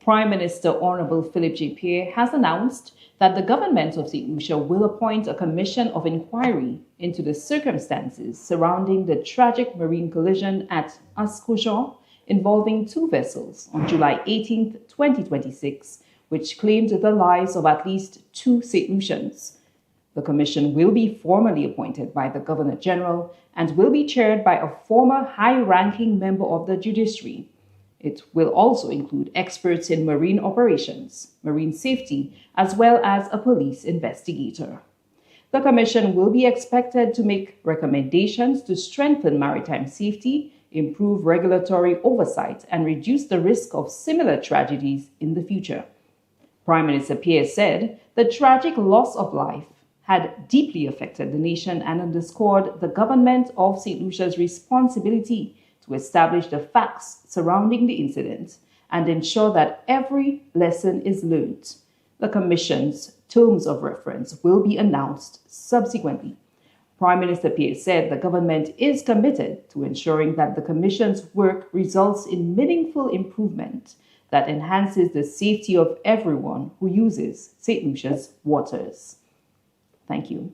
Prime Minister Honorable Philip J. Pierre has announced that the Government of Saint Lucia will appoint a commission of inquiry into the circumstances surrounding the tragic marine collision at Anse Cochon involving two vessels on July 18, 2026, which claimed the lives of at least two Saint Lucians. The commission will be formally appointed by the Governor General and will be chaired by a former high-ranking member of the judiciary. It will also include experts in marine operations, marine safety, as well as a police investigator. The commission will be expected to make recommendations to strengthen maritime safety, improve regulatory oversight, and reduce the risk of similar tragedies in the future. Prime Minister Pierre said the tragic loss of life had deeply affected the nation and underscored the Government of Saint Lucia's responsibility to establish the facts surrounding the incident and ensure that every lesson is learned. The Commission's terms of reference will be announced subsequently. Prime Minister Pierre said the government is committed to ensuring that the Commission's work results in meaningful improvement that enhances the safety of everyone who uses Saint Lucia's waters. Thank you.